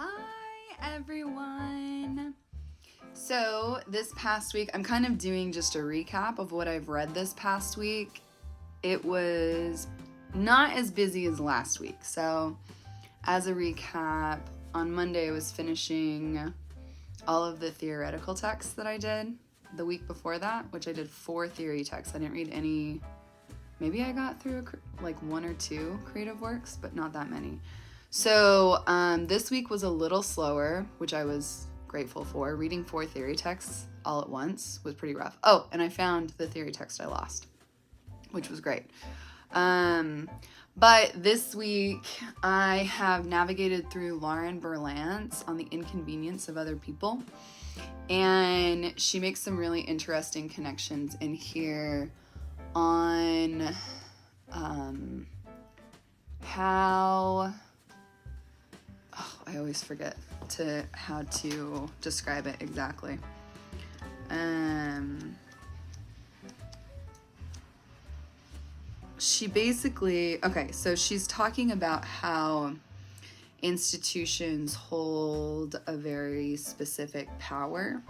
Hi everyone! So this past week, I'm kind of doing just a recap of what I've read this past week. It was not as busy as last week. So as a recap, on Monday I was finishing all of the theoretical texts that I did the week before that, which I did 4 theory texts. I didn't read any. Maybe I got through like 1 or 2 creative works, but not that many. So this week was a little slower, which I was grateful for. Reading 4 theory texts all at once was pretty rough. Oh, and I found the theory text I lost, which was great. But this week I have navigated through Lauren Berlant on the Inconvenience of Other People. And she makes some really interesting connections in here on how... I always forget how to describe it exactly. She basically, so she's talking about how institutions hold a very specific power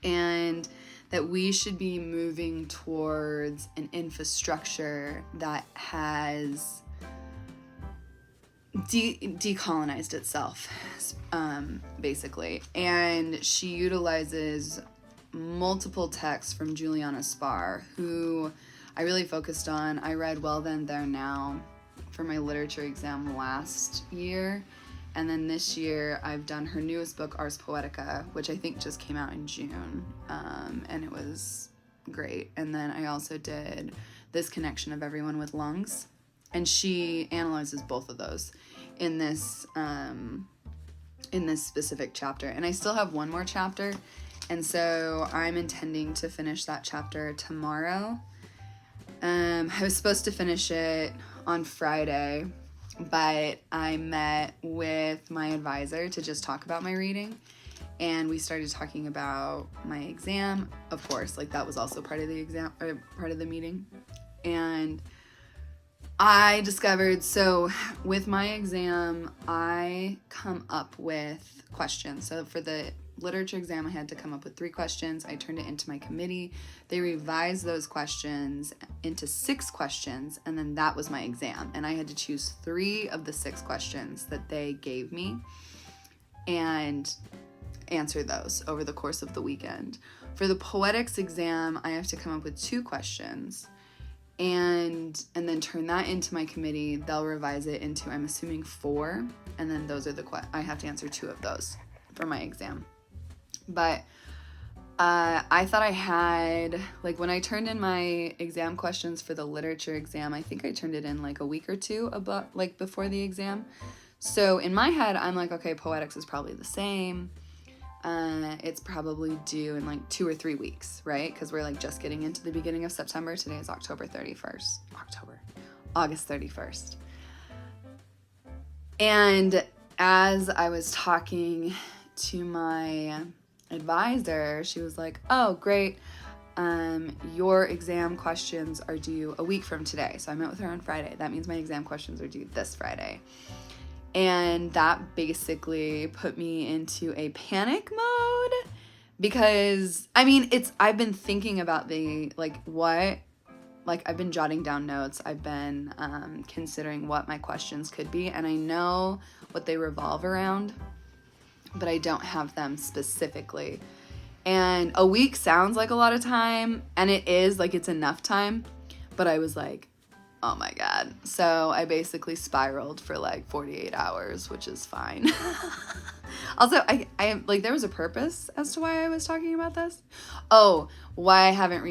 and that we should be moving towards an infrastructure that has decolonized itself, basically. And she utilizes multiple texts from Juliana Spar, who I really focused on. I read Well Then, There Now for my literature exam last year. And then this year I've done her newest book, Ars Poetica, which I think just came out in June. And it was great. And then I also did This Connection of Everyone with Lungs. And she analyzes both of those in this specific chapter. And I still have one more chapter, and so I'm intending to finish that chapter tomorrow. I was supposed to finish it on Friday, but I met with my advisor to just talk about my reading, and we started talking about my exam. Of course, like that was also part of the exam, or part of the meeting, and I discovered, so with my exam, I come up with questions. So for the literature exam, I had to come up with 3 questions. I turned it into my committee. They revised those questions into 6 questions, and then that was my exam. And I had to choose 3 of the 6 questions that they gave me and answer those over the course of the weekend. For the Poetics exam, I have to come up with 2 questions. And then turn that into my committee. They'll revise it into, I'm assuming, 4, and then those are I have to answer 2 of those for my exam. But I thought I had, like, when I turned in my exam questions for the literature exam, I think I turned it in like a week or 2 before the exam. So in my head, I'm like, okay, Poetics is probably the same. It's probably due in like 2 or 3 weeks, right? Because we're like just getting into the beginning of September. Today is August 31st. And as I was talking to my advisor, she was like, oh, great. Your exam questions are due a week from today. So I met with her on Friday. That means my exam questions are due this Friday. And that basically put me into a panic mode because, I mean, I've been thinking about I've been jotting down notes. I've been considering what my questions could be, and I know what they revolve around, but I don't have them specifically. And a week sounds like a lot of time, and it is, like, it's enough time, but I was like, oh my God. So I basically spiraled for like 48 hours, which is fine. Also, I like, there was a purpose as to why I was talking about this. Oh, why I haven't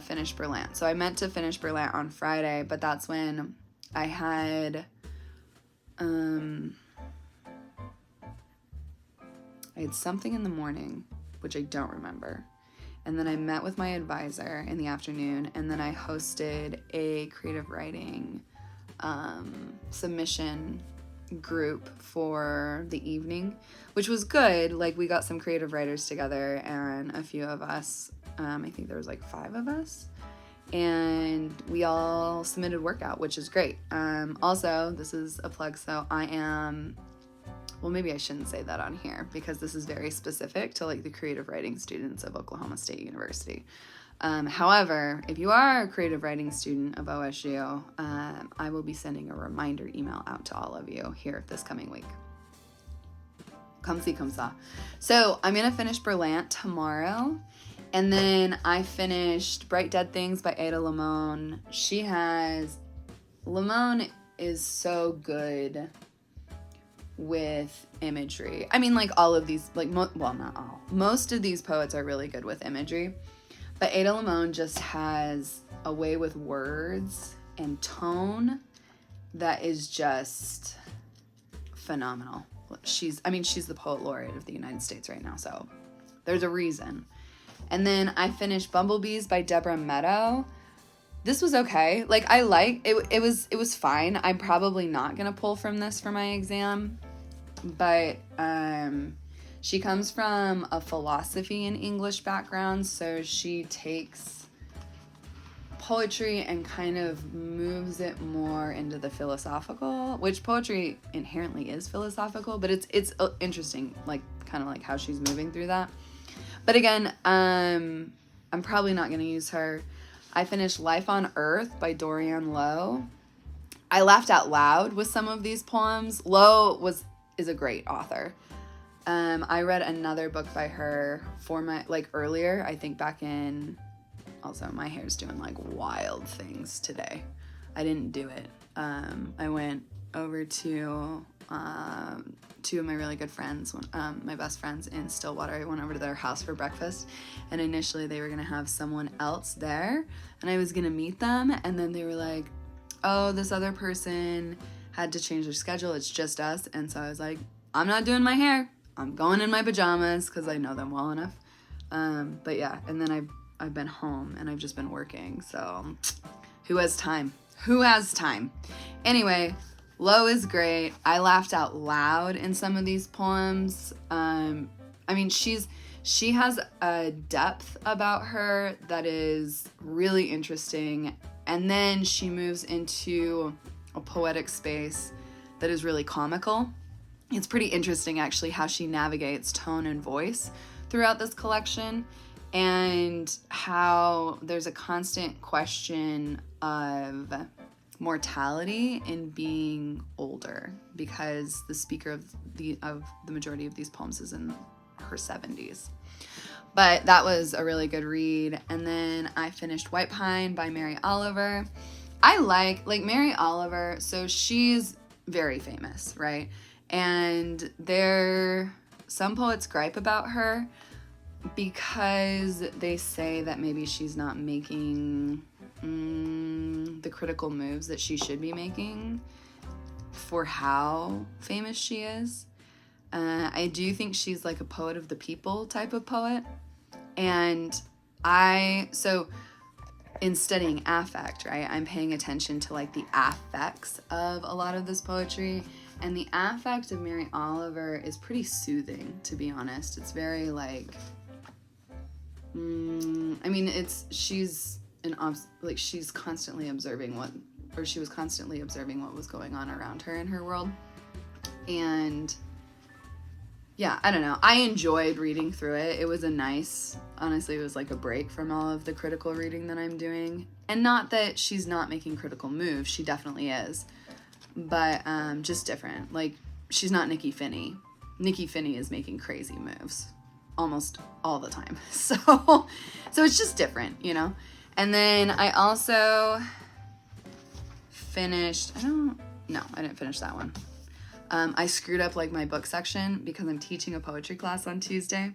finished Berlant. So I meant to finish Berlant on Friday, but that's when I had, something in the morning, which I don't remember. And then I met with my advisor in the afternoon, and then I hosted a creative writing submission group for the evening, which was good. Like, we got some creative writers together, and a few of us, I think there was like 5 of us, and we all submitted workout, which is great. Also, this is a plug, so I am well, maybe I shouldn't say that on here because this is very specific to like the creative writing students of Oklahoma State University. However, if you are a creative writing student of OSU, I will be sending a reminder email out to all of you here this coming week. Come see, come saw. So I'm going to finish Berlant tomorrow. And then I finished Bright Dead Things by Ada Limón. Limón is so good with imagery. I mean, like all of these, like, well, not all. Most of these poets are really good with imagery. But Ada Limón just has a way with words and tone that is just phenomenal. She's the poet laureate of the United States right now, so there's a reason. And then I finished Bumblebees by Deborah Meadows. This was okay. Like, I like it. It was fine. I'm probably not gonna pull from this for my exam, but she comes from a philosophy and English background, so she takes poetry and kind of moves it more into the philosophical, which poetry inherently is philosophical, but it's interesting, like kind of like how she's moving through that. But again, I'm probably not going to use her. I finished Life on Earth by Dorianne Laux. I laughed out loud with some of these poems. Laux is a great author. I read another book by her for earlier, I think back in, also my hair's doing like wild things today. I didn't do it. I went over to two of my really good friends, my best friends in Stillwater. I went over to their house for breakfast, and initially they were gonna have someone else there, and I was gonna meet them, and then they were like, oh, this other person had to change their schedule, it's just us. And so I was like, I'm not doing my hair, I'm going in my pajamas because I know them well enough. But yeah, and then I've been home and I've just been working, so who has time? Anyway, Laux is great. I laughed out loud in some of these poems. I mean, she has a depth about her that is really interesting, and then she moves into a poetic space that is really comical. It's pretty interesting, actually, how she navigates tone and voice throughout this collection, and how there's a constant question of mortality in being older, because the speaker of the majority of these poems is in her 70s. But that was a really good read. And then I finished White Pine by Mary Oliver. I like Mary Oliver, so she's very famous, right? And some poets gripe about her because they say that maybe she's not making the critical moves that she should be making for how famous she is. I do think she's like a poet of the people type of poet. And so in studying affect, right, I'm paying attention to like the affects of a lot of this poetry. And the affect of Mary Oliver is pretty soothing, to be honest. It's very like, she's constantly observing she was constantly observing what was going on around her in her world. And yeah, I don't know. I enjoyed reading through it. It was honestly, it was like a break from all of the critical reading that I'm doing. And not that she's not making critical moves. She definitely is. But just different. Like, she's not Nikki Finney. Nikki Finney is making crazy moves almost all the time. So it's just different, you know? And then I also finished, I didn't finish that one. I screwed up like my book section because I'm teaching a poetry class on Tuesday,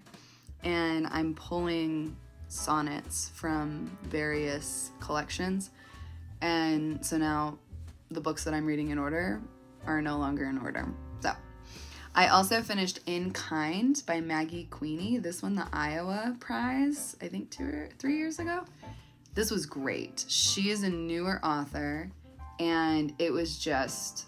and I'm pulling sonnets from various collections. And so now the books that I'm reading in order are no longer in order. So I also finished In Kind by Maggie Queeney. This won the Iowa Prize, I think 2 or 3 years ago. This was great. She is a newer author, and it was just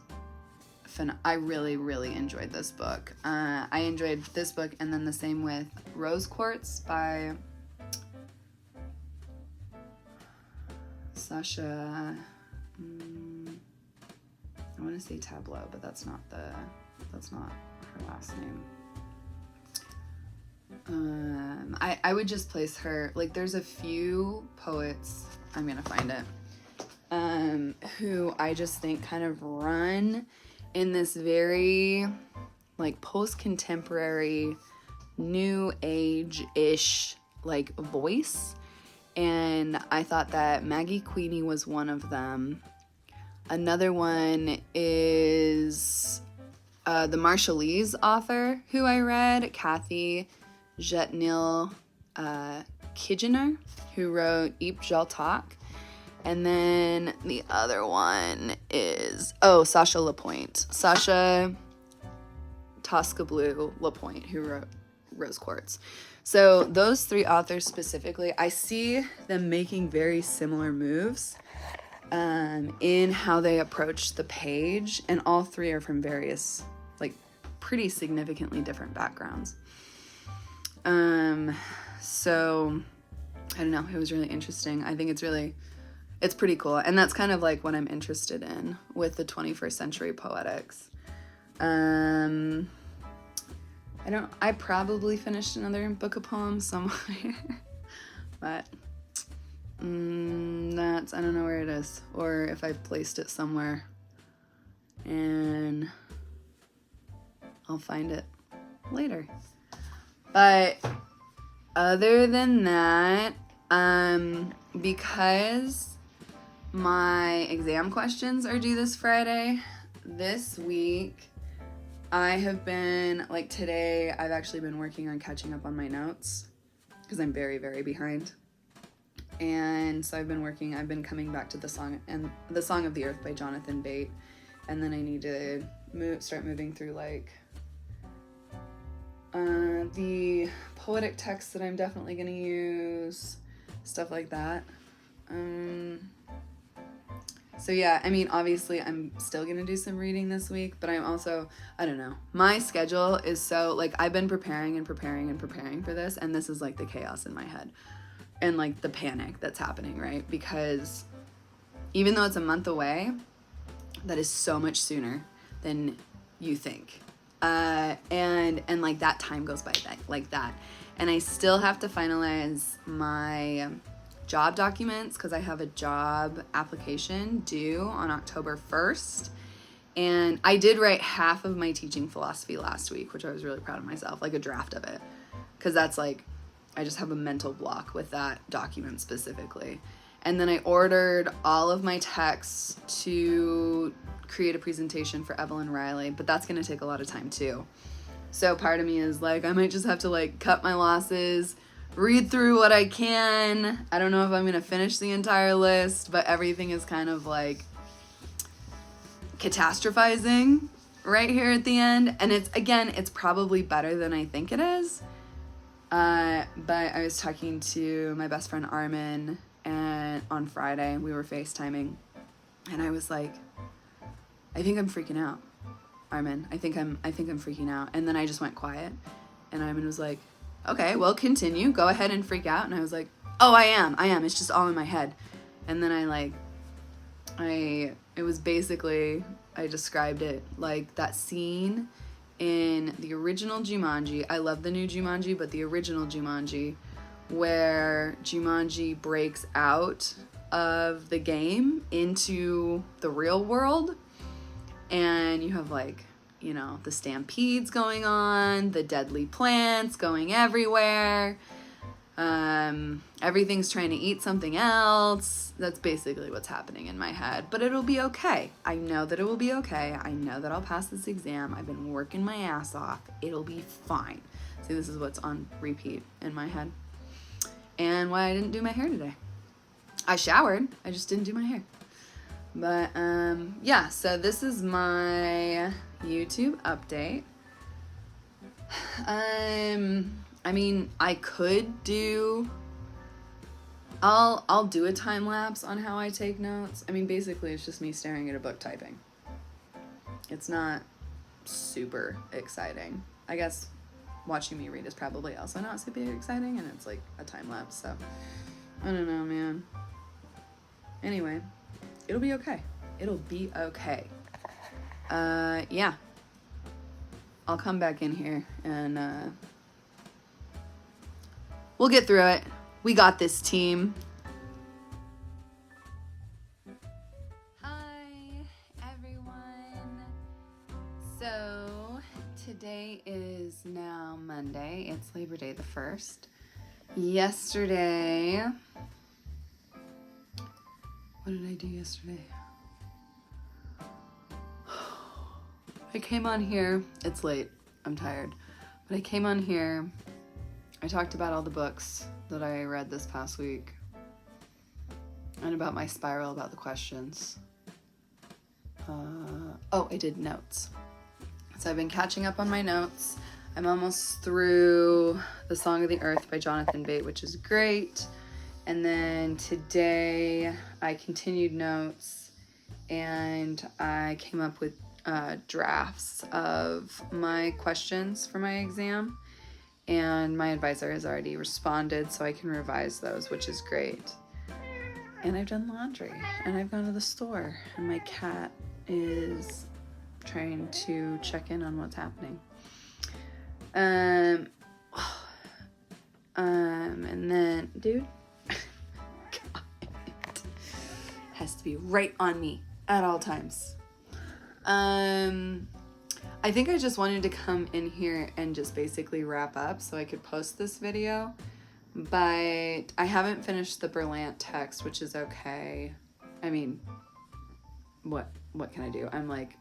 fun. I really, really enjoyed this book. I enjoyed this book, and then the same with Rose Quartz by Sasha. I want to say Tableau, but that's not the that's not her last name. I would just place her, like, there's a few poets, I'm gonna find it, who I just think kind of run in this very, like, post-contemporary, new age-ish, like, voice. And I thought that Maggie Queeney was one of them. Another one is the Marshallese author who I read, Kathy Jetnil Kijiner, who wrote Eep Jaltak. And then the other one is, Sasha Lapointe. Sasha Tosca-Blue Lapointe, who wrote Rose Quartz. So those three authors specifically, I see them making very similar moves in how they approach the page. And all three are from various, like, pretty significantly different backgrounds. So I don't know, it was really interesting. I think it's pretty cool. And that's kind of like what I'm interested in with the 21st century poetics. I probably finished another book of poems somewhere, but I don't know where it is, or if I've placed it somewhere, and I'll find it later. But other than that, because my exam questions are due this Friday, this week I have been, like, today I've actually been working on catching up on my notes because I'm very, very behind. And so I've been coming back to the Song of the Earth by Jonathan Bate, and then I need to start moving through, like, the poetic texts that I'm definitely going to use, stuff like that. So yeah, I mean, obviously I'm still going to do some reading this week, but I'm also, I don't know, my schedule is so, like, I've been preparing for this, and this is, like, the chaos in my head and, like, the panic that's happening, right? Because even though it's a month away, that is so much sooner than you think. And like, that time goes by like that. And I still have to finalize my job documents because I have a job application due on October 1st. And I did write half of my teaching philosophy last week, which I was really proud of myself, like a draft of it. Because that's, like, I just have a mental block with that document specifically. And then I ordered all of my texts to create a presentation for Evelyn Riley, but that's going to take a lot of time too. So part of me is like, I might just have to, like, cut my losses, read through what I can. I don't know if I'm going to finish the entire list, but everything is kind of, like, catastrophizing right here at the end. And it's probably better than I think it is. But I was talking to my best friend Armin, and on Friday we were FaceTiming, and I was like, I think I'm freaking out, Armin. I think I'm freaking out. And then I just went quiet, and Armin was like, okay, well, continue. Go ahead and freak out. And I was like, oh, I am. It's just all in my head. And then it was basically, I described it like that scene in the original Jumanji. I love the new Jumanji, but the original Jumanji, where Jumanji breaks out of the game into the real world, and you have, like, you know, the stampedes going on, the deadly plants going everywhere, everything's trying to eat something else. That's basically what's happening in my head, but it'll be okay. I know that it will be okay. I know that I'll pass this exam. I've been working my ass off. It'll be fine. See, this is what's on repeat in my head. And why I didn't do my hair today. I showered, I just didn't do my hair. But, yeah, so this is my YouTube update. I mean, I could do, I'll do a time lapse on how I take notes. I mean, basically it's just me staring at a book typing. It's not super exciting. I guess watching me read is probably also not super exciting, and it's like a time lapse, so I don't know, man. Anyway, it'll be okay. It'll be okay. Yeah. I'll come back in here and we'll get through it. We got this, team. Hi, everyone. So today is now Monday. It's Labor Day the 1st. Yesterday, what did I do yesterday? I came on here, it's late, I'm tired, but I came on here, I talked about all the books that I read this past week, and about my spiral about the questions. I did notes. So I've been catching up on my notes. I'm almost through The Song of the Earth by Jonathan Bate, which is great. And then today I continued notes and I came up with drafts of my questions for my exam, and my advisor has already responded, so I can revise those, which is great. And I've done laundry, and I've gone to the store, and my cat is trying to check in on what's happening. And then, dude, God, has to be right on me at all times. I think I just wanted to come in here and just basically wrap up so I could post this video, but I haven't finished the Berlant text, which is okay. I mean, what can I do? I'm like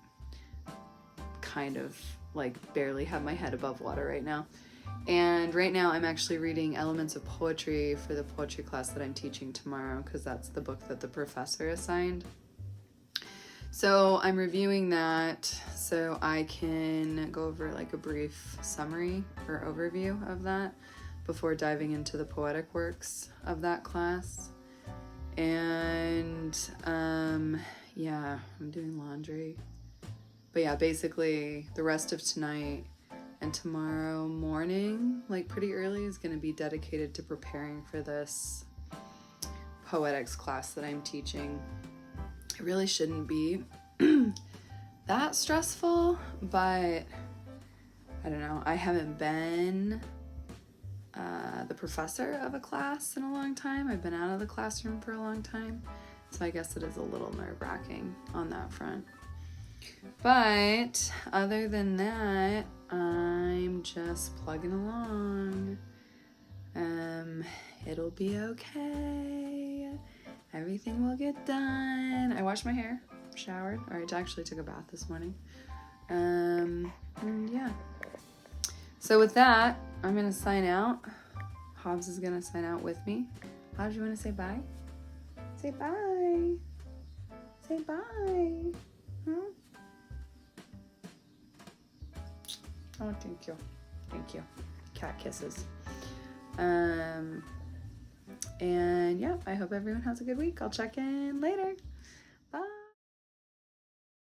kind of like barely have my head above water right now. And right now I'm actually reading Elements of Poetry for the poetry class that I'm teaching tomorrow, because that's the book that the professor assigned. So I'm reviewing that so I can go over like a brief summary or overview of that before diving into the poetic works of that class. And yeah, I'm doing laundry. But yeah, basically the rest of tonight and tomorrow morning, like pretty early, is going to be dedicated to preparing for this poetics class that I'm teaching. It really shouldn't be that stressful, but I don't know. I haven't been the professor of a class in a long time. I've been out of the classroom for a long time, so I guess it is a little nerve-wracking on that front. But other than that, I'm just plugging along. It'll be okay. Everything will get done. I washed my hair, showered, or I actually took a bath this morning. And yeah. So with that, I'm gonna sign out. Hobbs is gonna sign out with me. How do you want to say bye? Say bye. Say bye. Oh, thank you. Thank you. Cat kisses. And yeah, I hope everyone has a good week. I'll check in later.